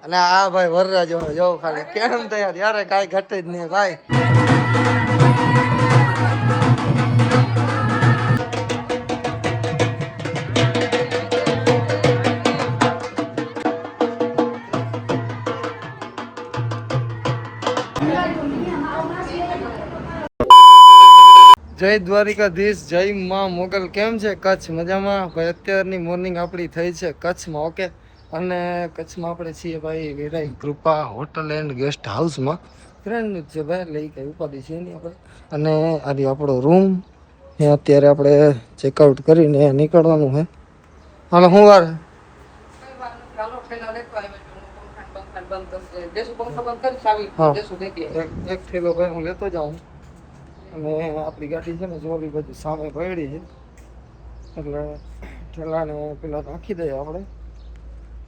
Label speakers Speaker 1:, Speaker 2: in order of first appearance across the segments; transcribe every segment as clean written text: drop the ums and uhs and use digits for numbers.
Speaker 1: અને આ ભાઈ વરરાજો જો ખાલી કેમ તૈયાર યારે કાંઈ ઘટે જ નહીં ભાઈ. જય દ્વારિકાધીશ, જય માં મોગલ. કેમ છે કચ્છ? મજામાં ભાઈ. અત્યારની મોર્નિંગ આપણી થઈ છે કચ્છમાં. ઓકે, અને કચ્છમાં આપણે છીએ ભાઈ વિરાય કૃપા હોટલ એન્ડ ગેસ્ટ હાઉસમાં. ફ્રેન્ડ છે ભાઈ, એટલે એ કંઈ ઉપાધિ છે નહીં આપણે. અને આજે આપણો રૂમ એ અત્યારે આપણે ચેકઆઉટ કરીને નીકળવાનું છે. હાલો શું વાર એક થેલો ભાઈ હું લેતો જાઉં. અને આપણી ગાડી છે ને જોવી બધી સામે પડી છે, એટલે ઠેલાને પેલા નાખી દઈએ આપણે.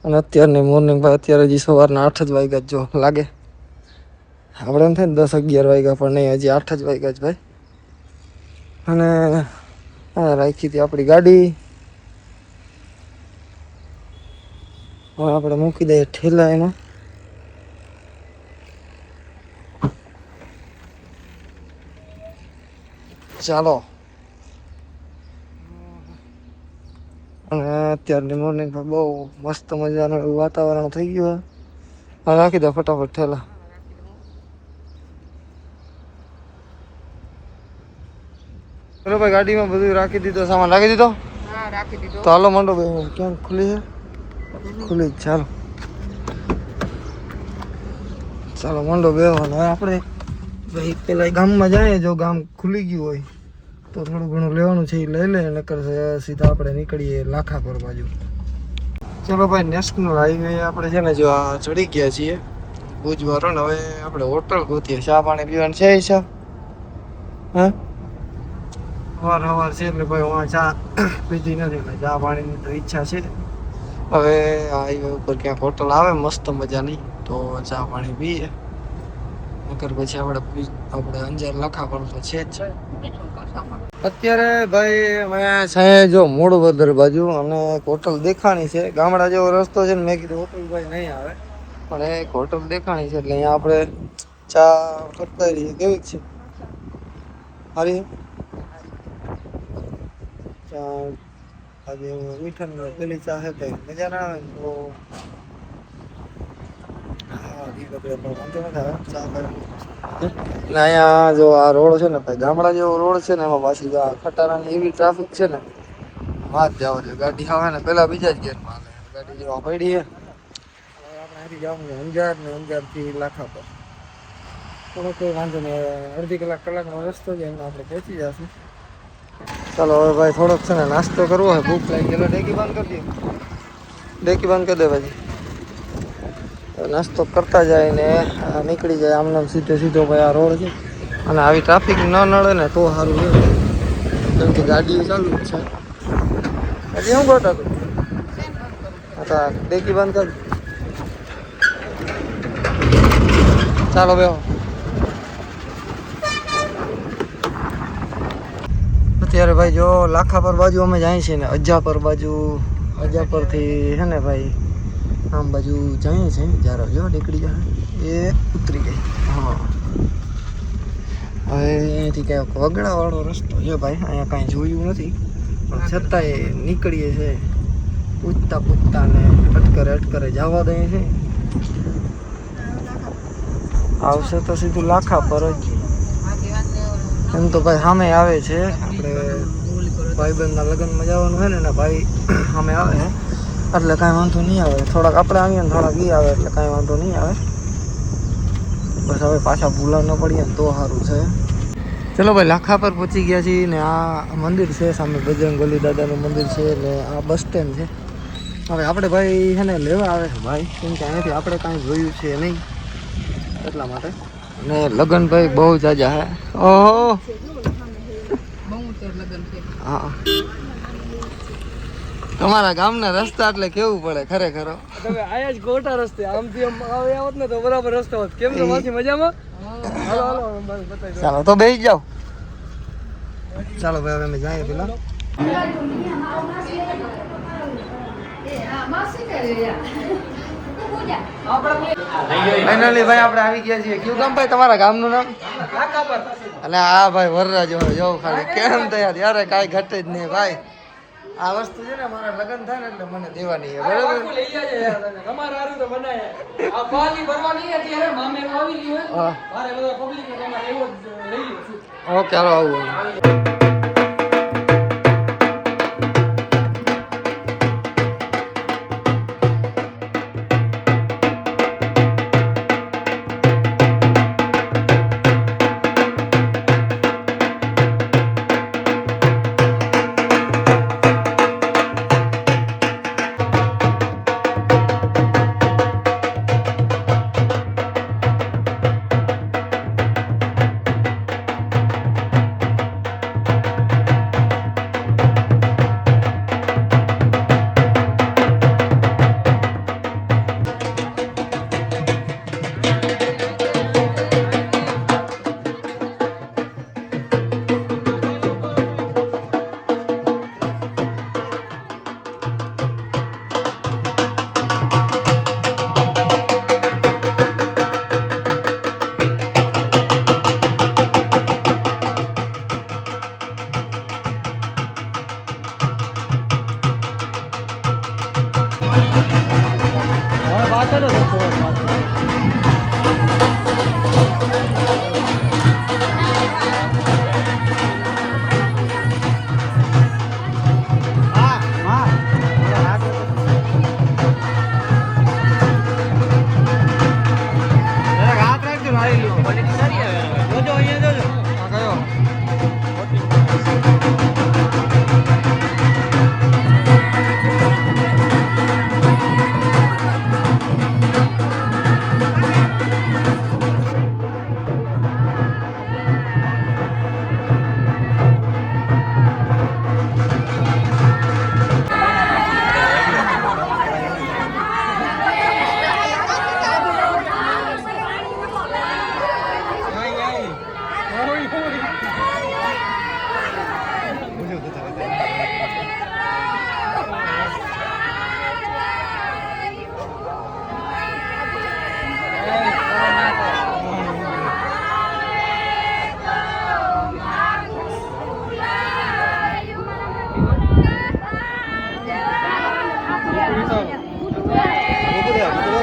Speaker 1: અને અત્યારની મોર્નિંગ ભાઈ, અત્યારે હજી સવારના 8 જ વાગ્યા જો લાગે. આપણે એમ થાય ને 10-11 વાગ્યા, પણ નહીં, હજી 8 જ વાગ્યા જ ભાઈ. અને રાખી હતી આપણી ગાડી. હવે આપણે મૂકી દઈએ ઠેલા એમાં. ચાલો. અને અત્યારની મોર્નિંગ પર બહુ મસ્ત મજાનું એવું વાતાવરણ થઈ ગયું. હા, નાખી દો ફટાફટ ઠેલા. ચલો ભાઈ, ગાડીમાં બધું રાખી દીધો, સામાન રાખી દીધો.
Speaker 2: હા, રાખી દીધો.
Speaker 1: તો હાલો મંડો ભાઈ. કેમ ખુલ્લી છે? ખુલ્લી જ. ચાલો ચાલો મંડો બેહવાનો. હવે આપણે ભાઈ પેલા ગામમાં જાય, જો ગામ ખુલી ગયું હોય તો થોડું ઘણું લેવાનું છે એ લઈ લે, નકર સીધા આપણે નીકળીએ લાખાપર બાજુ. ચલો ભાઈ, નેશનલ હાઈવે આપણે છે ને જો આ ચડી ગયા છીએ ભુજવારો. ને હવે આપણે હોટલ ગોતીએ. ચા પાણી પીવાનું છે ઈચ્છા? હા, સવાર છે એટલે ભાઈ હું ચા પીધી નથી, એટલે ચા પાણીની તો ઈચ્છા છે. હવે હાઈવે ઉપર ક્યાંક હોટલ આવે મસ્ત મજાની તો ચા પાણી પીએ, નકર પછી આપણે અંજાર લાખાપર તો છે જ. અત્યારે ભાઈ અમે છે જો મોડવદર બાજુ, અને એક હોટલ દેખાણી છે. ગામડા જેવો રસ્તો છે ને, મેં કીધું હોટલ ભાઈ નહીં આવે, પણ એક હોટલ દેખાણી છે એટલે અહીંયા આપણે ચા કરતા રહીએ. કેવી છે? સારી ચા. આજે મીઠાની પેલી ચા છે કઈ મજા ના આવે તો અહીંયા જો આ રોડ છે ને ભાઈ, ગામડા જેવો રોડ છે ને, એમાં પાછી આ ખટારાની એવી ટ્રાફિક છે ને, વાત જવા દે. ગાડી આવે ને પેલા બીજા જ ગેરમાં હાલે. ગાડી જેવા પડી છે. હવે આપણે અહીંથી જવાનું છે અંજાર, ને અંજારથી લાખાપર. થોડો કોઈ વાંધો નહીં, અડધી કલાકનો રસ્તો છે, એમાં આપણે પહોંચી જશું. ચાલો હવે ભાઈ, થોડોક છે ને નાસ્તો કરવો હોય, ભૂખ લાગી. ચલો ડેકી બંધ કરી દો. ડેકી બંધ કરી દે ભાઈ. નાસ્તો કરતા જાય ને નીકળી જાય આમને સીધો ભાઈ આ રોડ છે. અને આવી ટ્રાફિક ન નડે ને તો સારું છે, કેમ કે ગાડીઓ ચાલુ જ છે. હજી શું કરતા તું? અચ્છા, ડેકી બંધ કર. ચાલો બેહો. અત્યારે ભાઈ જો લાખાપર બાજુ અમે જાય છે ને, અજાપર બાજુ. અજાપરથી છે ને ભાઈ આમ બાજુ જાય છે. જ્યારે જો નીકળી જાય એ ઉતરી ગઈ. હા, હવે અહીંયાથી ક્યાંક વગડાવાળો રસ્તો છે ભાઈ, અહીંયા કાંઈ જોયું નથી, પણ છતાંય નીકળીએ છે પૂછતા ને અટકરે જવા દઈએ છે. આવશે તો સીધું લાખાપર જ. એમ તો ભાઈ સામે આવે છે, આપણે ભાઈબંધના લગ્નમાં જવાનું હોય ને ભાઈ સામે આવે છે, એટલે કાંઈ વાંધો નહીં આવે. થોડાક આપણે આવીએ ને થોડાક ઈ આવે, એટલે કાંઈ વાંધો નહીં આવે. બસ હવે પાછા ભૂલા ન પડીએ ને તો સારું છે. ચલો ભાઈ, લાખાપર પહોંચી ગયા છીએ ને આ મંદિર છે સામે, બજરંગબલી દાદાનું મંદિર છે, ને આ બસ સ્ટેન્ડ છે. હવે આપણે ભાઈ છે ને લેવા આવે છે ભાઈ, કેમ કે અહીંયાથી આપણે કાંઈ જોયું છે નહીં એટલા માટે. અને લગન ભાઈ બહુ જાજા હે. ઓહો, હા, તમારા ગામના રસ્તા એટલે કેવું પડે ખરેખર.
Speaker 2: તમે આયા જ ખોટા રસ્તે, આમથી આમ આવે આવત ને તો બરાબર રસ્તો હોત. કેમ છો માસી, મજામાં? હાલો હાલો બતાવી દો.
Speaker 1: ચાલો તો બેસી જાઓ. ચાલો ભાઈ, હવે અમે જઈએ પેલા. ફાઇનલી ભાઈ આપણે આવી ગયા છીએ કયું ગામ ભાઈ તમારા ગામનું નામ અને આ ભાઈ વરરાજ જો ખાલી કેમ તૈયાર યારે કાંઈ ઘટે જ નહીં ભાઈ આ વસ્તુ છે ને મારા લગ્ન થાય ને એટલે મને દેવાની છે બરાબર ઓકે હાલો આવું